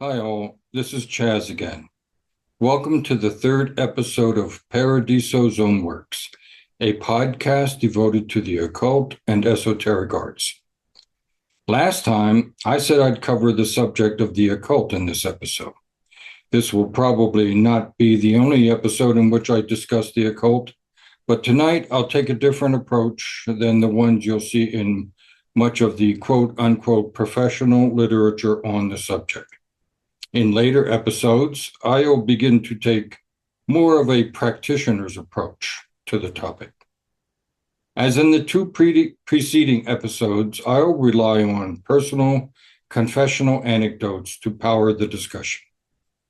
Hi all, this is Chaz again. Welcome to the third episode of Paradiso Zoneworks, a podcast devoted to the occult and esoteric arts. Last time, I said I'd cover the subject of the occult in this episode. This will probably not be the only episode in which I discuss the occult, but tonight I'll take a different approach than the ones you'll see in much of the quote-unquote professional literature on the subject. In later episodes, I'll begin to take more of a practitioner's approach to the topic. As in the two preceding episodes, I'll rely on personal, confessional anecdotes to power the discussion.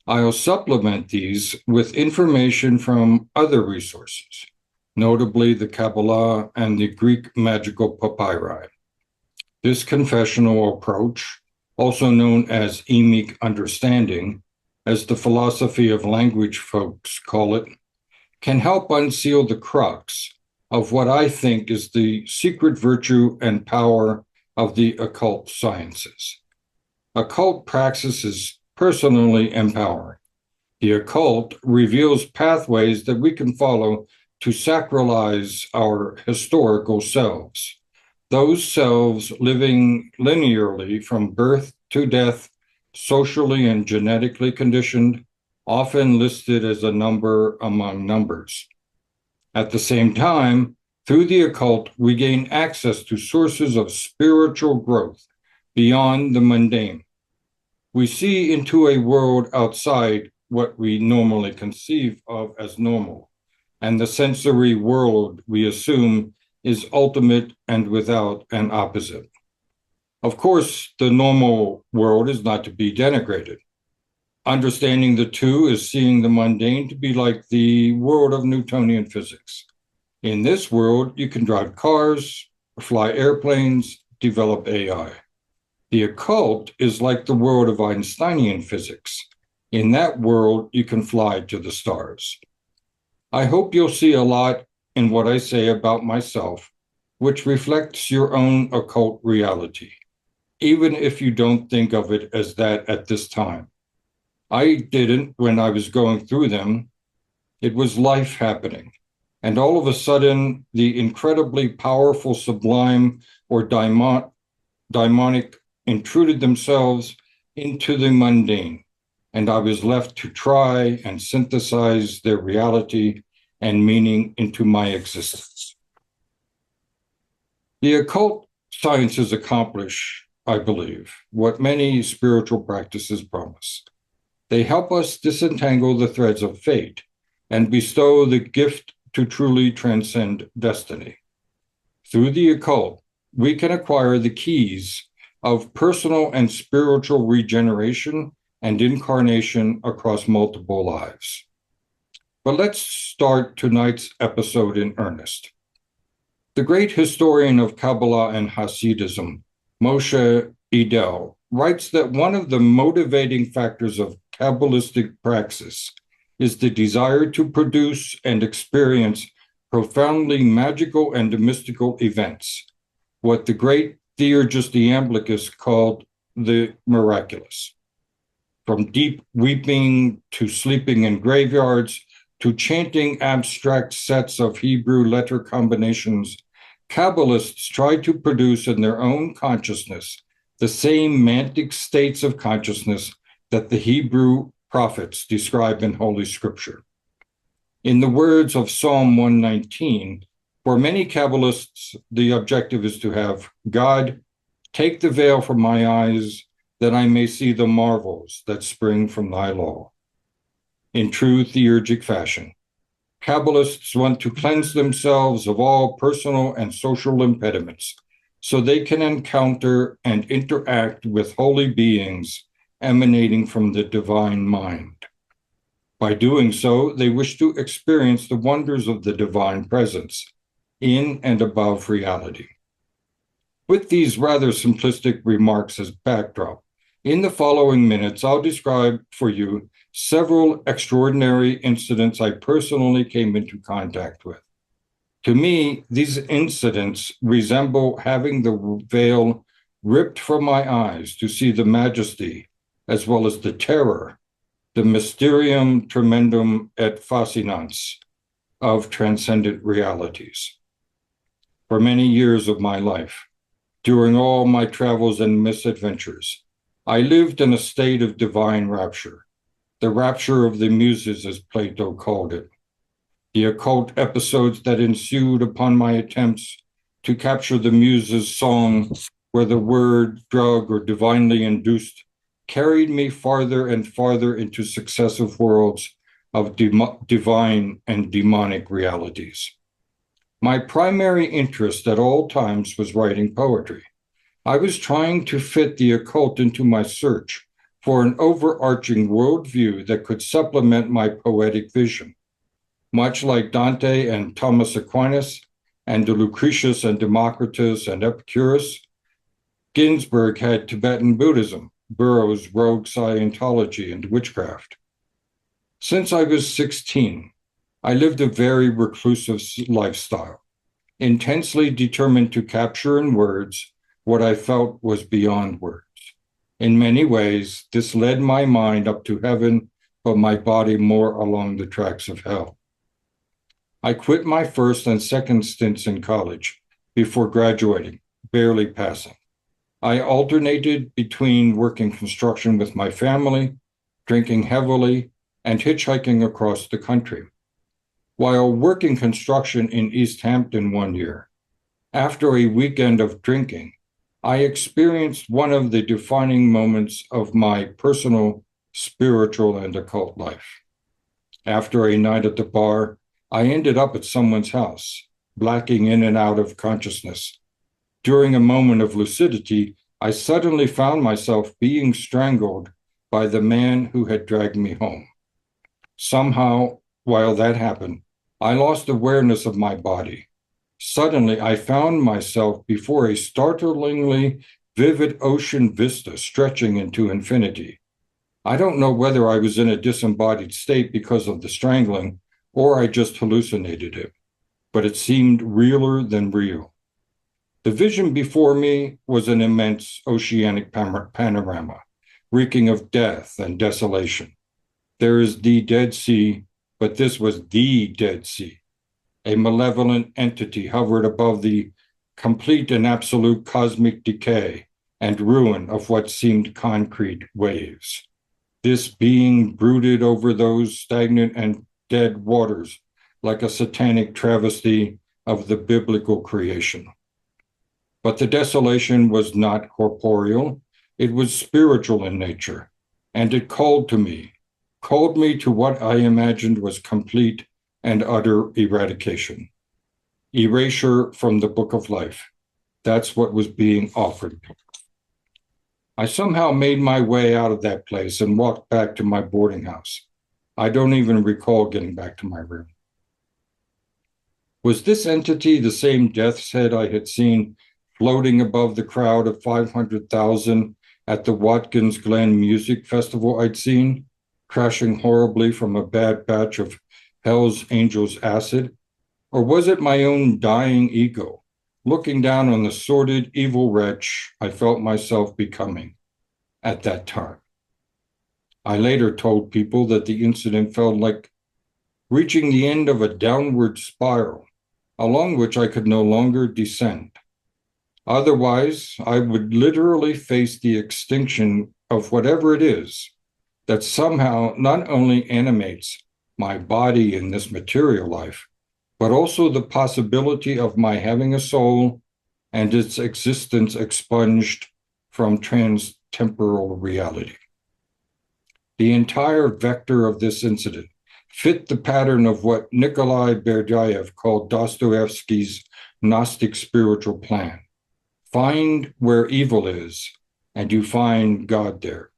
I'll supplement these with information from other resources, notably the Kabbalah and the Greek Magical Papyri. This confessional approach, also known as emic understanding, as the philosophy of language folks call it, can help unseal the crux of what I think is the secret virtue and power of the occult sciences. Occult praxis is personally empowering. The occult reveals pathways that we can follow to sacralize our historical selves. Those selves living linearly from birth to death, socially and genetically conditioned, often listed as a number among numbers. At the same time, through the occult, we gain access to sources of spiritual growth beyond the mundane. We see into a world outside what we normally conceive of as normal, and the sensory world we assume is ultimate and without an opposite. Of course, the normal world is not to be denigrated. Understanding the two is seeing the mundane to be like the world of Newtonian physics. In this world, you can drive cars, fly airplanes, develop AI. The occult is like the world of Einsteinian physics. In that world, you can fly to the stars. I hope you'll see a lot in what I say about myself, which reflects your own occult reality, even if you don't think of it as that at this time. I didn't when I was going through them. It was life happening. And all of a sudden, the incredibly powerful, sublime, or daimonic intruded themselves into the mundane. And I was left to try and synthesize their reality and meaning into my existence. The occult sciences accomplish, I believe, what many spiritual practices promise. They help us disentangle the threads of fate and bestow the gift to truly transcend destiny. Through the occult, we can acquire the keys of personal and spiritual regeneration and incarnation across multiple lives. But let's start tonight's episode in earnest. The great historian of Kabbalah and Hasidism, Moshe Idel, writes that one of the motivating factors of Kabbalistic praxis is the desire to produce and experience profoundly magical and mystical events, what the great Theurgus the Iamblichus called the miraculous. From deep weeping to sleeping in graveyards, to chanting abstract sets of Hebrew letter combinations, Kabbalists try to produce in their own consciousness the same mantic states of consciousness that the Hebrew prophets describe in Holy Scripture. In the words of Psalm 119, for many Kabbalists, the objective is to have God take the veil from my eyes that I may see the marvels that spring from thy law. In true theurgic fashion, Kabbalists want to cleanse themselves of all personal and social impediments so they can encounter and interact with holy beings emanating from the divine mind. By doing so, they wish to experience the wonders of the divine presence in and above reality. With these rather simplistic remarks as backdrop, in the following minutes, I'll describe for you several extraordinary incidents I personally came into contact with. To me, these incidents resemble having the veil ripped from my eyes to see the majesty as well as the terror, the mysterium tremendum et fascinans of transcendent realities. For many years of my life, during all my travels and misadventures, I lived in a state of divine rapture, the rapture of the muses, as Plato called it. The occult episodes that ensued upon my attempts to capture the muses' song, whether word, drug, or divinely induced, carried me farther and farther into successive worlds of divine and demonic realities. My primary interest at all times was writing poetry. I was trying to fit the occult into my search for an overarching worldview that could supplement my poetic vision. Much like Dante and Thomas Aquinas, and Lucretius and Democritus and Epicurus, Ginsberg had Tibetan Buddhism, Burroughs rogue Scientology and witchcraft. Since I was 16, I lived a very reclusive lifestyle, intensely determined to capture in words what I felt was beyond words. In many ways, this led my mind up to heaven, but my body more along the tracks of hell. I quit my first and second stints in college before graduating, barely passing. I alternated between working construction with my family, drinking heavily, and hitchhiking across the country. While working construction in East Hampton one year, after a weekend of drinking, I experienced one of the defining moments of my personal, spiritual, and occult life. After a night at the bar, I ended up at someone's house, blacking in and out of consciousness. During a moment of lucidity, I suddenly found myself being strangled by the man who had dragged me home. Somehow, while that happened, I lost awareness of my body. Suddenly, I found myself before a startlingly vivid ocean vista stretching into infinity. I don't know whether I was in a disembodied state because of the strangling, or I just hallucinated it, but it seemed realer than real. The vision before me was an immense oceanic panorama, reeking of death and desolation. There is the Dead Sea, but this was the Dead Sea. A malevolent entity hovered above the complete and absolute cosmic decay and ruin of what seemed concrete waves. This being brooded over those stagnant and dead waters like a satanic travesty of the biblical creation. But the desolation was not corporeal, it was spiritual in nature, and it called me to what I imagined was complete and utter eradication. Erasure from the book of life. That's what was being offered me. I somehow made my way out of that place and walked back to my boarding house. I don't even recall getting back to my room. Was this entity the same death's head I had seen floating above the crowd of 500,000 at the Watkins Glen Music Festival I'd seen, crashing horribly from a bad batch of Hell's Angels acid? Or was it my own dying ego, looking down on the sordid, evil wretch I felt myself becoming at that time? I later told people that the incident felt like reaching the end of a downward spiral, along which I could no longer descend. Otherwise, I would literally face the extinction of whatever it is that somehow not only animates my body in this material life, but also the possibility of my having a soul and its existence expunged from trans-temporal reality. The entire vector of this incident fit the pattern of what Nikolai Berdyaev called Dostoevsky's Gnostic spiritual plan. Find where evil is, and you find God there.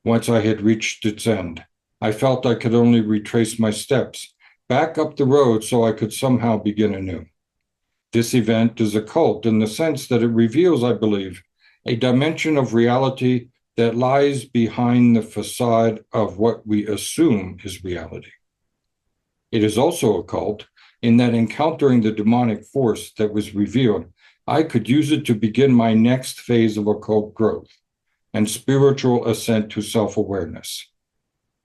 Once I had reached its end, I felt I could only retrace my steps back up the road so I could somehow begin anew. This event is occult in the sense that it reveals, I believe, a dimension of reality that lies behind the facade of what we assume is reality. It is also occult in that encountering the demonic force that was revealed, I could use it to begin my next phase of occult growth, and spiritual ascent to self-awareness.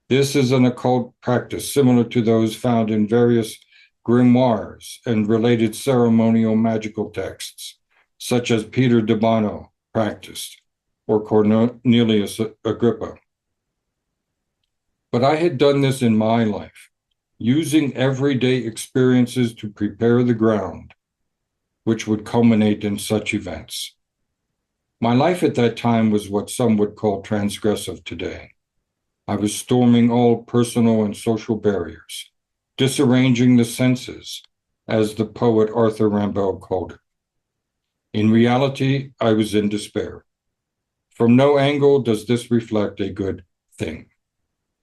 This is an occult practice similar to those found in various grimoires and related ceremonial magical texts, such as Peter de Bono practiced or Cornelius Agrippa. But I had done this in my life, using everyday experiences to prepare the ground, which would culminate in such events. My life at that time was what some would call transgressive today. I was storming all personal and social barriers, disarranging the senses, as the poet Arthur Rimbaud called it. In reality, I was in despair. From no angle does this reflect a good thing.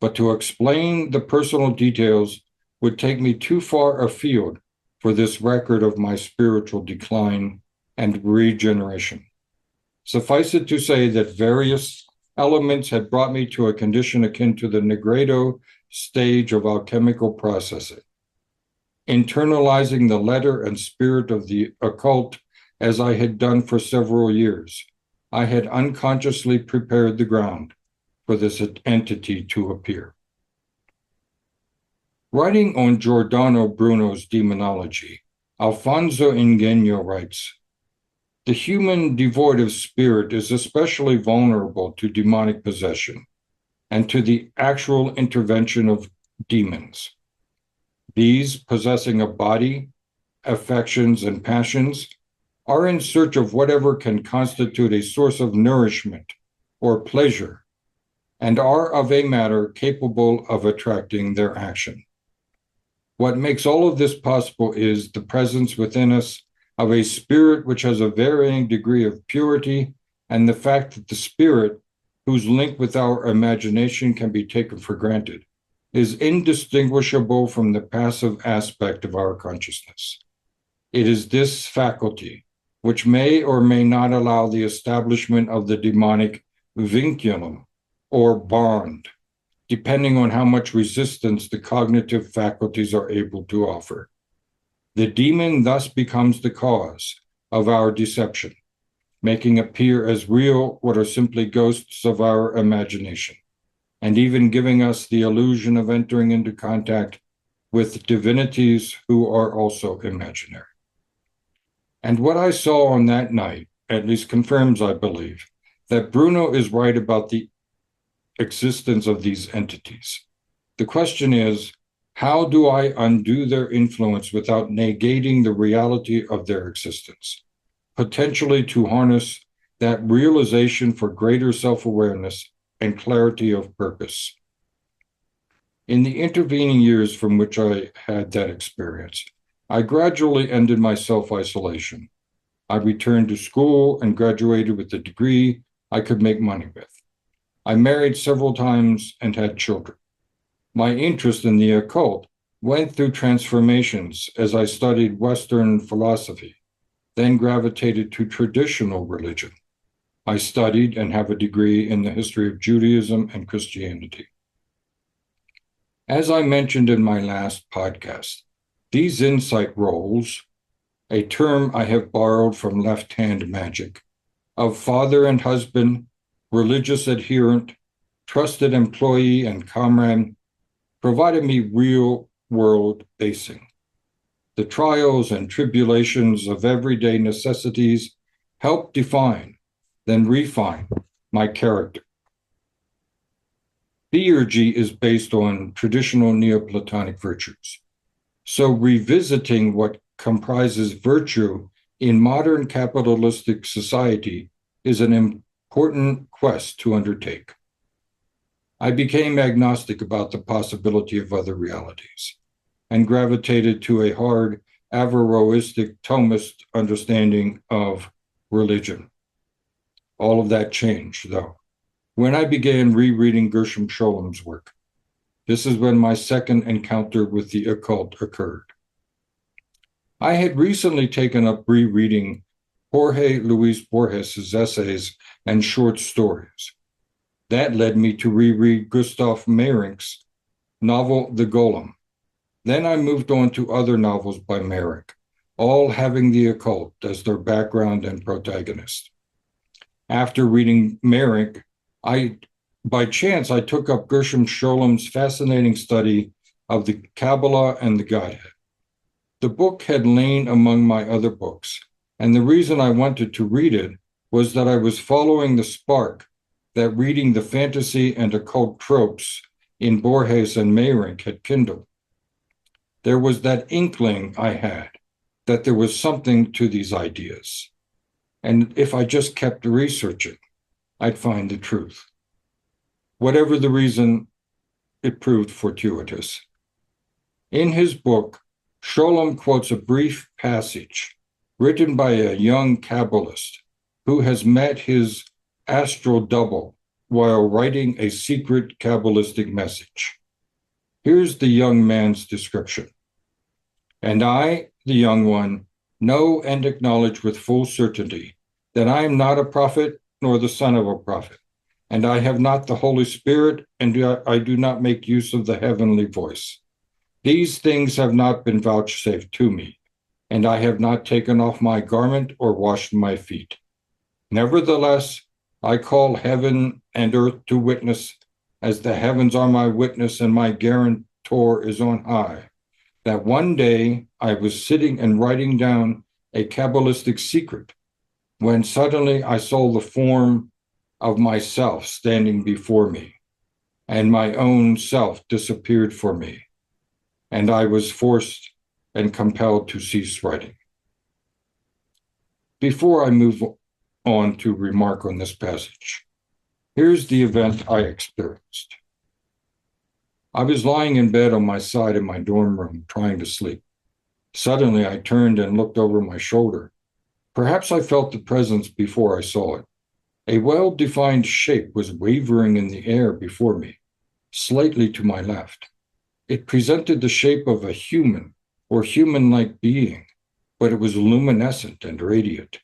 But to explain the personal details would take me too far afield for this record of my spiritual decline and regeneration. Suffice it to say that various elements had brought me to a condition akin to the Negredo stage of alchemical processing. Internalizing the letter and spirit of the occult as I had done for several years, I had unconsciously prepared the ground for this entity to appear. Writing on Giordano Bruno's demonology, Alfonso Ingenio writes, "The human devoid of spirit is especially vulnerable to demonic possession and to the actual intervention of demons. These, possessing a body, affections, and passions, are in search of whatever can constitute a source of nourishment or pleasure, and are of a matter capable of attracting their action. What makes all of this possible is the presence within us of a spirit which has a varying degree of purity, and the fact that the spirit, whose link with our imagination can be taken for granted, is indistinguishable from the passive aspect of our consciousness. It is this faculty which may or may not allow the establishment of the demonic vinculum or bond, depending on how much resistance the cognitive faculties are able to offer. The demon thus becomes the cause of our deception, making appear as real what are simply ghosts of our imagination, and even giving us the illusion of entering into contact with divinities who are also imaginary." And what I saw on that night at least confirms, I believe, that Bruno is right about the existence of these entities. The question is, how do I undo their influence without negating the reality of their existence, potentially to harness that realization for greater self-awareness and clarity of purpose? In the intervening years from which I had that experience, I gradually ended my self-isolation. I returned to school and graduated with a degree I could make money with. I married several times and had children. My interest in the occult went through transformations as I studied Western philosophy, then gravitated to traditional religion. I studied and have a degree in the history of Judaism and Christianity. As I mentioned in my last podcast, these insight roles, a term I have borrowed from left-hand magic, of father and husband, religious adherent, trusted employee, and comrade, provided me real-world basing. The trials and tribulations of everyday necessities help define, then refine my character. Theurgy is based on traditional Neoplatonic virtues. So revisiting what comprises virtue in modern capitalistic society is an important quest to undertake. I became agnostic about the possibility of other realities and gravitated to a hard Averroistic Thomist understanding of religion. All of that changed, though, when I began rereading Gershom Scholem's work. This is when my second encounter with the occult occurred. I had recently taken up rereading Jorge Luis Borges' essays and short stories. That led me to reread Gustav Meyrink's novel The Golem. Then I moved on to other novels by Meyrinck, all having the occult as their background and protagonist. After reading Meyrick, By chance, I took up Gershom Scholem's fascinating study of the Kabbalah and the Godhead. The book had lain among my other books, and the reason I wanted to read it was that I was following the spark that reading the fantasy and occult tropes in Borges and Meyrink had kindled. There was that inkling I had that there was something to these ideas, and if I just kept researching, I'd find the truth. Whatever the reason, it proved fortuitous. In his book, Scholem quotes a brief passage written by a young Kabbalist who has met his astral double while writing a secret Kabbalistic message. Here's the young man's description. And I, the young one, know and acknowledge with full certainty that I am not a prophet nor the son of a prophet, and I have not the Holy Spirit, and I do not make use of the heavenly voice. These things have not been vouchsafed to me, and I have not taken off my garment or washed my feet. Nevertheless, I call heaven and earth to witness, as the heavens are my witness and my guarantor is on high, that one day I was sitting and writing down a Kabbalistic secret, when suddenly I saw the form of myself standing before me, and my own self disappeared for me, and I was forced and compelled to cease writing. Before I move on to remark on this passage, here's the event I experienced. I was lying in bed on my side in my dorm room, trying to sleep. Suddenly, I turned and looked over my shoulder. Perhaps I felt the presence before I saw it. A well-defined shape was wavering in the air before me, slightly to my left. It presented the shape of a human or human-like being, but it was luminescent and radiant.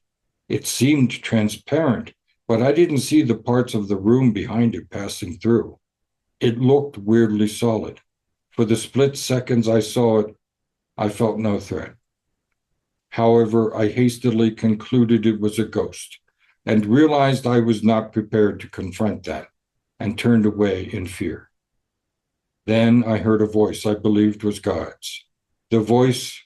It seemed transparent, but I didn't see the parts of the room behind it passing through. It looked weirdly solid. For the split seconds I saw it, I felt no threat. However, I hastily concluded it was a ghost and realized I was not prepared to confront that and turned away in fear. Then I heard a voice I believed was God's. The voice,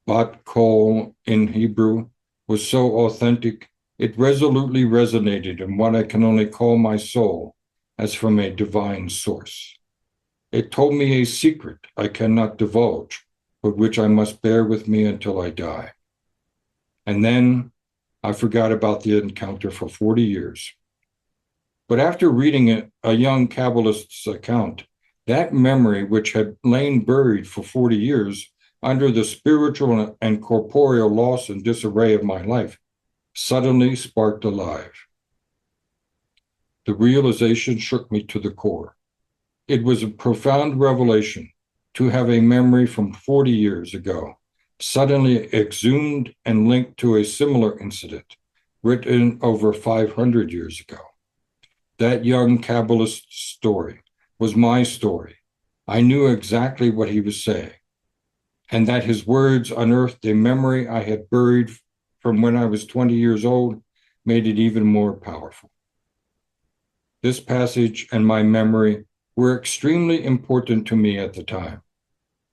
bat kol in Hebrew, was so authentic, it resolutely resonated in what I can only call my soul as from a divine source. It told me a secret I cannot divulge, but which I must bear with me until I die. And then I forgot about the encounter for 40 years. But after reading a young Kabbalist's account, that memory, which had lain buried for 40 years under the spiritual and corporeal loss and disarray of my life, suddenly sparked alive. The realization shook me to the core. It was a profound revelation to have a memory from 40 years ago, suddenly exhumed and linked to a similar incident written over 500 years ago. That young Kabbalist's story was my story. I knew exactly what he was saying, and that his words unearthed a memory I had buried from when I was 20 years old made it even more powerful. This passage and my memory were extremely important to me at the time.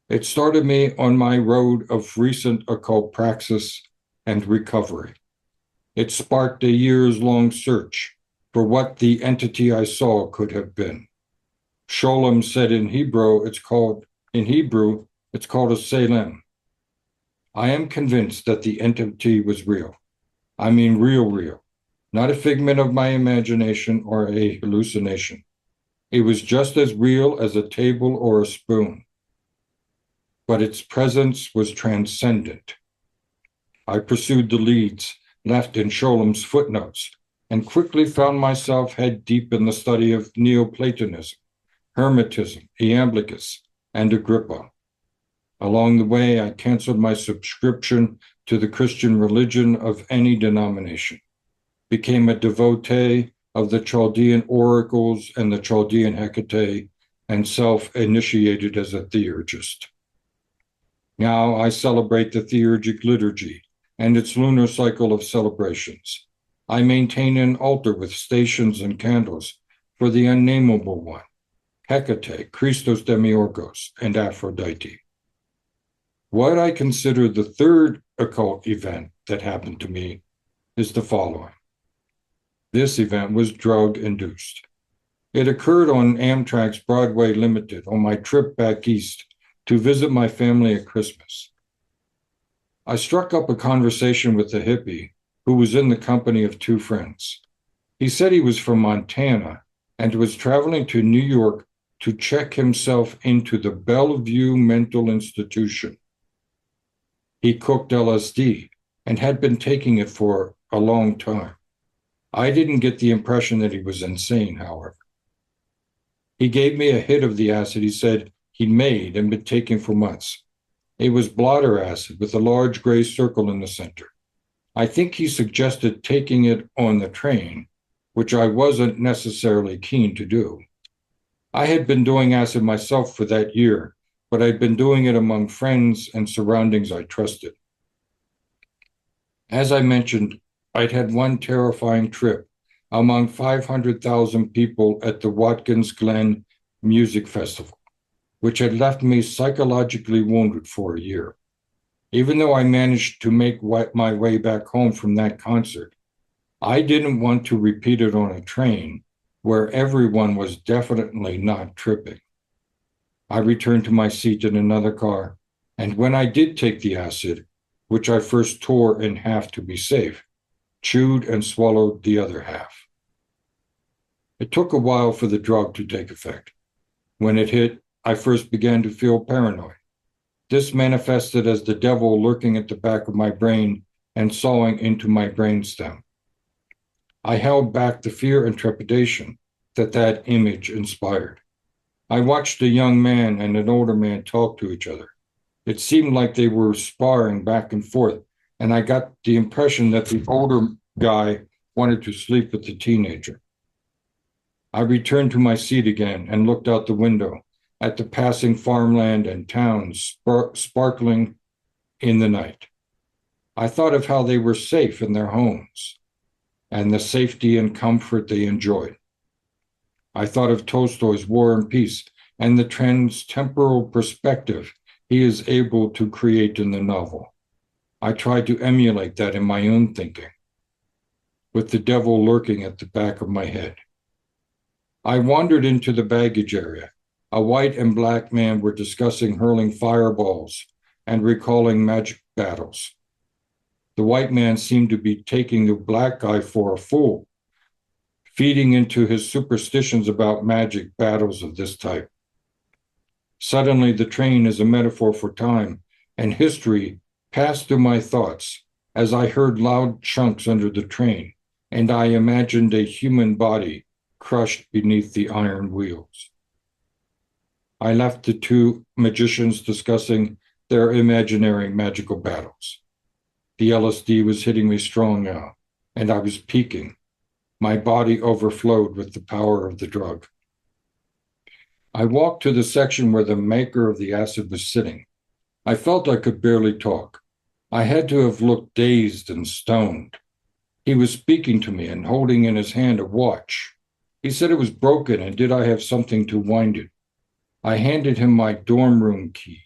It started me on my road of recent occult praxis and recovery. It sparked a years-long search for what the entity I saw could have been. Scholem said in Hebrew, it's called a selem. I am convinced that the entity was real. I mean real, not a figment of my imagination or a hallucination. It was just as real as a table or a spoon, but its presence was transcendent. I pursued the leads left in Scholem's footnotes and quickly found myself head deep in the study of Neoplatonism, Hermetism, Iamblichus, and Agrippa. Along the way, I canceled my subscription to the Christian religion of any denomination, became a devotee of the Chaldean oracles and the Chaldean Hecate, and self-initiated as a theurgist. Now I celebrate the theurgic liturgy and its lunar cycle of celebrations. I maintain an altar with stations and candles for the unnameable one, Hecate, Christos Demiurgos, and Aphrodite. What I consider the third occult event that happened to me is the following. This event was drug-induced. It occurred on Amtrak's Broadway Limited on my trip back east to visit my family at Christmas. I struck up a conversation with a hippie who was in the company of two friends. He said he was from Montana and was traveling to New York to check himself into the Bellevue Mental Institution. He cooked LSD and had been taking it for a long time. I didn't get the impression that he was insane, however. He gave me a hit of the acid he said he'd made and been taking for months. It was blotter acid with a large gray circle in the center. I think he suggested taking it on the train, which I wasn't necessarily keen to do. I had been doing acid myself for that year, but I'd been doing it among friends and surroundings I trusted. As I mentioned, I'd had one terrifying trip among 500,000 people at the Watkins Glen Music Festival, which had left me psychologically wounded for a year. Even though I managed to make my way back home from that concert, I didn't want to repeat it on a train where everyone was definitely not tripping. I returned to my seat in another car, and when I did take the acid, which I first tore in half to be safe, chewed and swallowed the other half. It took a while for the drug to take effect. When it hit, I first began to feel paranoid. This manifested as the devil lurking at the back of my brain and sawing into my brainstem. I held back the fear and trepidation that image inspired. I watched a young man and an older man talk to each other. It seemed like they were sparring back and forth, and I got the impression that the older guy wanted to sleep with the teenager. I returned to my seat again and looked out the window at the passing farmland and towns sparkling in the night. I thought of how they were safe in their homes and the safety and comfort they enjoyed. I thought of Tolstoy's War and Peace and the trans-temporal perspective he is able to create in the novel. I tried to emulate that in my own thinking, with the devil lurking at the back of my head. I wandered into the baggage area. A white and black man were discussing hurling fireballs and recalling magic battles. The white man seemed to be taking the black guy for a fool, feeding into his superstitions about magic battles of this type. Suddenly, the train is a metaphor for time and history passed through my thoughts as I heard loud chunks under the train, and I imagined a human body crushed beneath the iron wheels. I left the two magicians discussing their imaginary magical battles. The LSD was hitting me strong now, and I was peaking. My body overflowed with the power of the drug. I walked to the section where the maker of the acid was sitting. I felt I could barely talk. I had to have looked dazed and stoned. He was speaking to me and holding in his hand a watch. He said it was broken and did I have something to wind it. I handed him my dorm room key.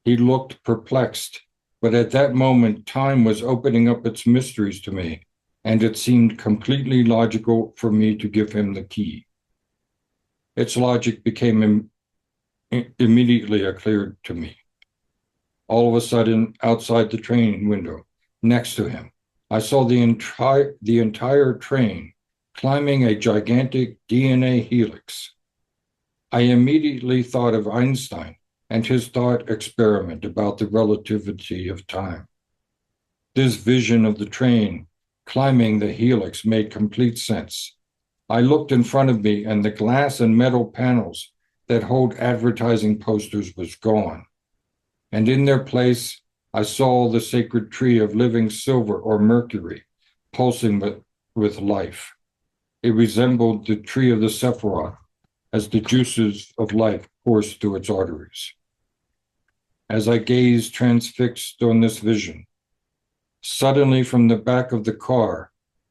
He looked perplexed, but at that moment, time was opening up its mysteries to me, and it seemed completely logical for me to give him the key. Its logic became immediately clear to me. All of a sudden, outside the train window, next to him, I saw the entire train climbing a gigantic DNA helix. I immediately thought of Einstein and his thought experiment about the relativity of time. This vision of the train climbing the helix made complete sense. I looked in front of me and the glass and metal panels that hold advertising posters was gone. And in their place, I saw the sacred tree of living silver or mercury pulsing with life. It resembled the tree of the Sephiroth as the juices of life coursed through its arteries. As I gazed transfixed on this vision, suddenly from the back of the car,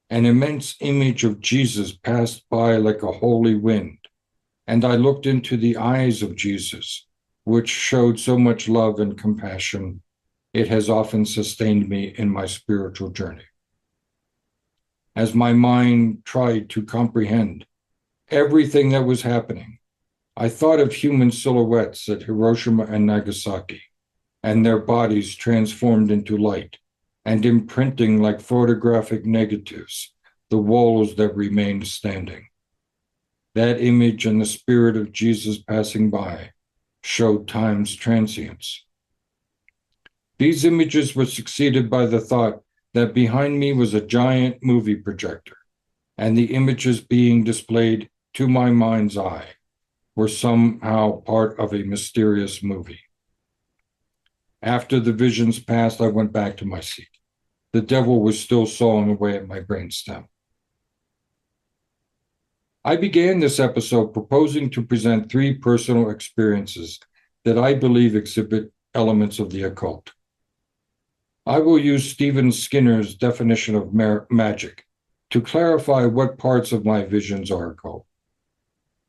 An immense image of Jesus passed by like a holy wind, and I looked into the eyes of Jesus, which showed so much love and compassion. It has often sustained me in my spiritual journey. As my mind tried to comprehend everything that was happening, I thought of human silhouettes at Hiroshima and Nagasaki, and their bodies transformed into light and imprinting like photographic negatives the walls that remained standing. That image and the spirit of Jesus passing by showed time's transience. These images were succeeded by the thought that behind me was a giant movie projector, and the images being displayed to my mind's eye were somehow part of a mysterious movie. After the visions passed, I went back to my seat. The devil was still sawing away at my brainstem. I began this episode proposing to present 3 personal experiences that I believe exhibit elements of the occult. I will use Stephen Skinner's definition of magic to clarify what parts of my visions are occult.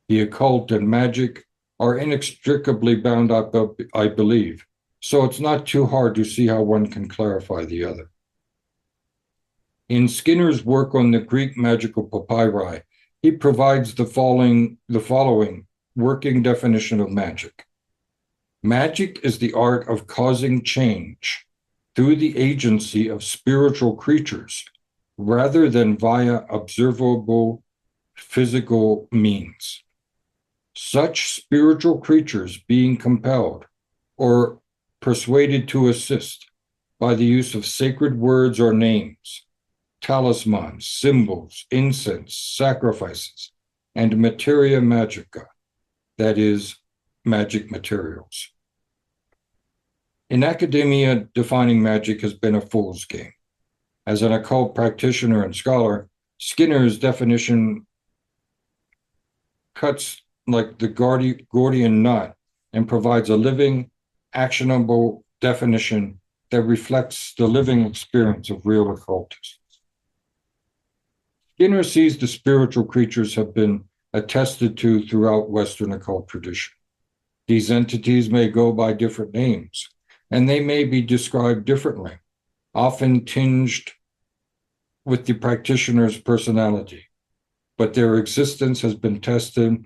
The occult and magic are inextricably bound up, I believe, so it's not too hard to see how one can clarify the other. In Skinner's work on the Greek Magical Papyri, he provides the following working definition of magic. Magic is the art of causing change through the agency of spiritual creatures rather than via observable physical means. Such spiritual creatures being compelled or persuaded to assist by the use of sacred words or names, talismans, symbols, incense, sacrifices, and materia magica, that is, magic materials. In academia, defining magic has been a fool's game. As an occult practitioner and scholar, Skinner's definition cuts like the Gordian knot and provides a living, actionable definition that reflects the living experience of real occultists. Skinner sees the spiritual creatures have been attested to throughout Western occult tradition. These entities may go by different names, and they may be described differently, often tinged with the practitioner's personality, but their existence has been tested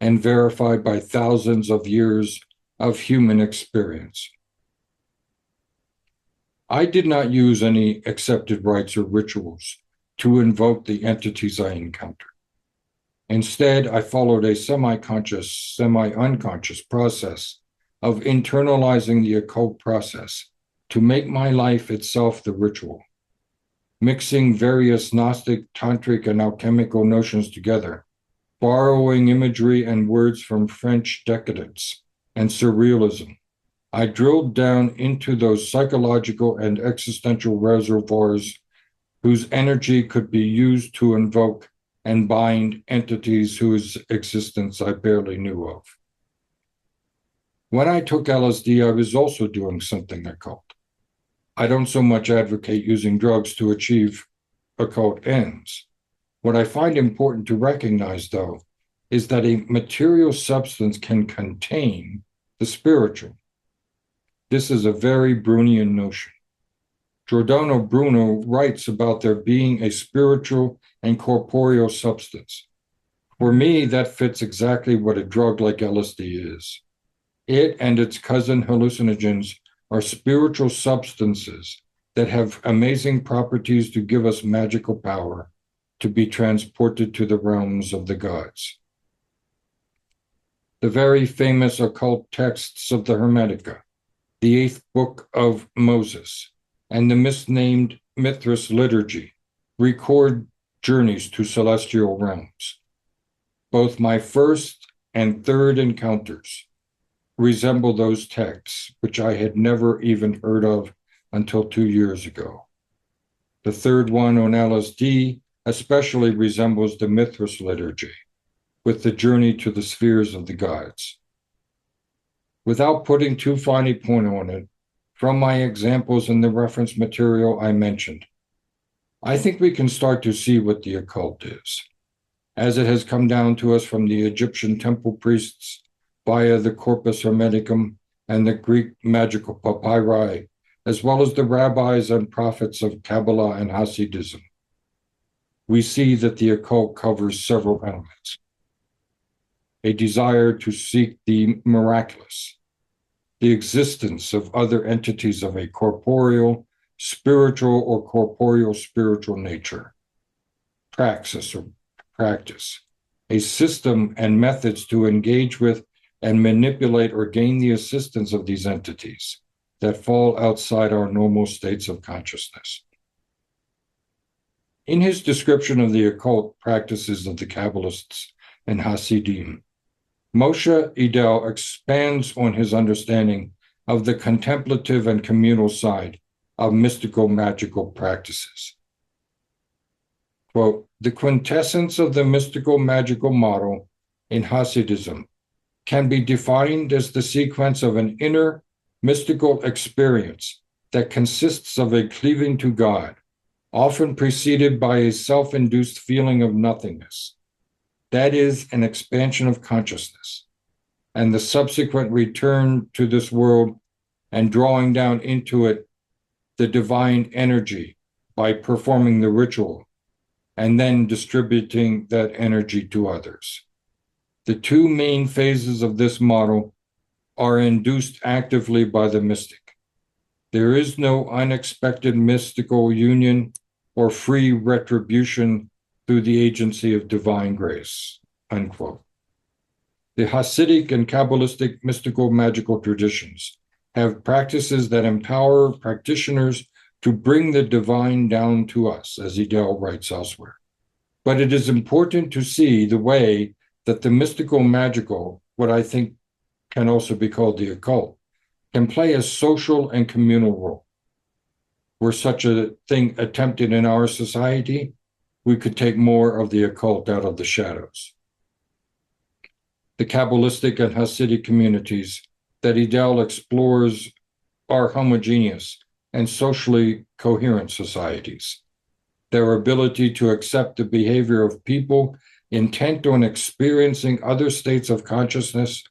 and verified by thousands of years of human experience. I did not use any accepted rites or rituals to invoke the entities I encountered. Instead, I followed a semi-conscious, semi-unconscious process of internalizing the occult process to make my life itself the ritual, mixing various Gnostic, Tantric, and alchemical notions together, borrowing imagery and words from French decadence and surrealism. I drilled down into those psychological and existential reservoirs whose energy could be used to invoke and bind entities whose existence I barely knew of. When I took LSD, I was also doing something occult. I don't so much advocate using drugs to achieve occult ends. What I find important to recognize, though, is that a material substance can contain the spiritual. This is a very Brunian notion. Giordano Bruno writes about there being a spiritual and corporeal substance. For me, that fits exactly what a drug like LSD is. It and its cousin hallucinogens are spiritual substances that have amazing properties to give us magical power to be transported to the realms of the gods. The very famous occult texts of the Hermetica, the 8th book of Moses, and the misnamed Mithras liturgy record journeys to celestial realms. Both my first and third encounters resemble those texts, which I had never even heard of until 2 years ago. The third one on LSD especially resembles the Mithras liturgy, with the journey to the spheres of the gods. Without putting too fine a point on it, from my examples in the reference material I mentioned, I think we can start to see what the occult is, as it has come down to us from the Egyptian temple priests via the Corpus Hermeticum and the Greek Magical Papyri, as well as the rabbis and prophets of Kabbalah and Hasidism. We see that the occult covers several elements: a desire to seek the miraculous, the existence of other entities of a corporeal, spiritual, or corporeal spiritual nature, praxis or practice, a system and methods to engage with and manipulate or gain the assistance of these entities that fall outside our normal states of consciousness. In his description of the occult practices of the Kabbalists and Hasidim, Moshe Idel expands on his understanding of the contemplative and communal side of mystical magical practices. Quote, the quintessence of the mystical magical model in Hasidism can be defined as the sequence of an inner mystical experience that consists of a cleaving to God, often preceded by a self-induced feeling of nothingness. That is, an expansion of consciousness, and the subsequent return to this world and drawing down into it the divine energy by performing the ritual, and then distributing that energy to others. The two main phases of this model are induced actively by the mystic. There is no unexpected mystical union or free retribution through the agency of divine grace, unquote. The Hasidic and Kabbalistic mystical magical traditions have practices that empower practitioners to bring the divine down to us, as Idel writes elsewhere. But it is important to see the way that the mystical magical, what I think can also be called the occult, can play a social and communal role. Were such a thing attempted in our society, we could take more of the occult out of the shadows. The Kabbalistic and Hasidic communities that Idel explores are homogeneous and socially coherent societies. Their ability to accept the behavior of people intent on experiencing other states of consciousness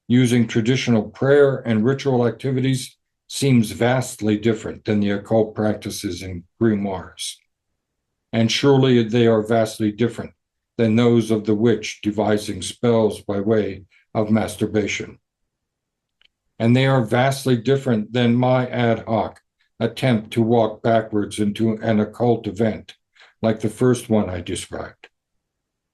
using traditional prayer and ritual activities seems vastly different than the occult practices in grimoires. And surely they are vastly different than those of the witch devising spells by way of masturbation. And they are vastly different than my ad hoc attempt to walk backwards into an occult event, like the first one I described.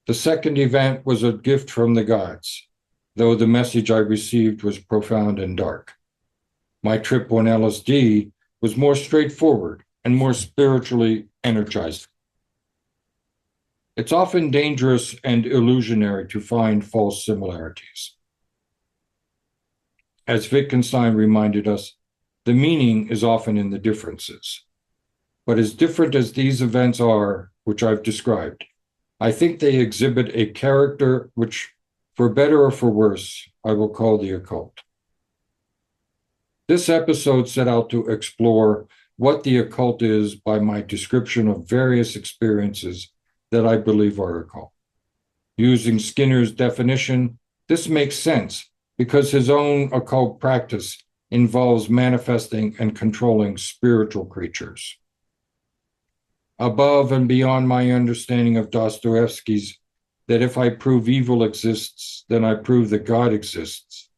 The second event was a gift from the gods, though the message I received was profound and dark. My trip on LSD was more straightforward and more spiritually energizing. It's often dangerous and illusionary to find false similarities. As Wittgenstein reminded us, the meaning is often in the differences. But as different as these events are, which I've described, I think they exhibit a character which, for better or for worse, I will call the occult. This episode set out to explore what the occult is by my description of various experiences that I believe are occult. Using Skinner's definition, this makes sense because his own occult practice involves manifesting and controlling spiritual creatures. Above and beyond my understanding of Dostoevsky's that if I prove evil exists, then I prove that God exists,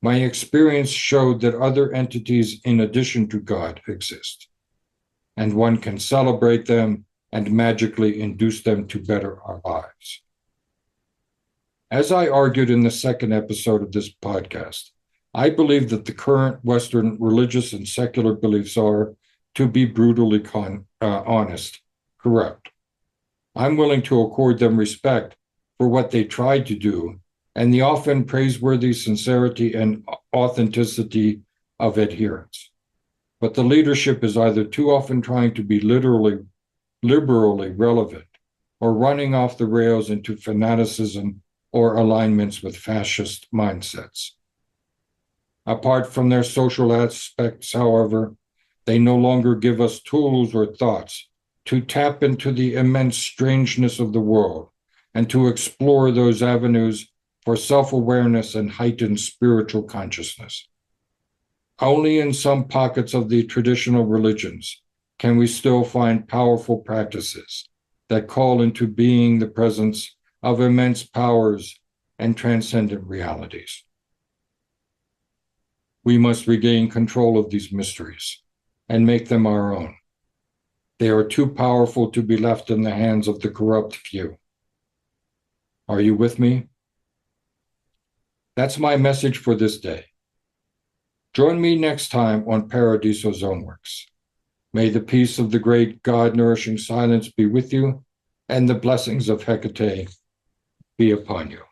my experience showed that other entities in addition to God exist, and one can celebrate them and magically induce them to better our lives. As I argued in the second episode of this podcast, I believe that the current Western religious and secular beliefs are, to be brutally honest, corrupt. I'm willing to accord them respect for what they tried to do and the often praiseworthy sincerity and authenticity of adherents. But the leadership is either too often trying to be liberally relevant or running off the rails into fanaticism or alignments with fascist mindsets. Apart from their social aspects, however, they no longer give us tools or thoughts to tap into the immense strangeness of the world and to explore those avenues for self-awareness and heightened spiritual consciousness. Only in some pockets of the traditional religions can we still find powerful practices that call into being the presence of immense powers and transcendent realities. We must regain control of these mysteries and make them our own. They are too powerful to be left in the hands of the corrupt few. Are you with me? That's my message for this day. Join me next time on Paradiso Zoneworks. May the peace of the great God-nourishing silence be with you, and the blessings of Hecate be upon you.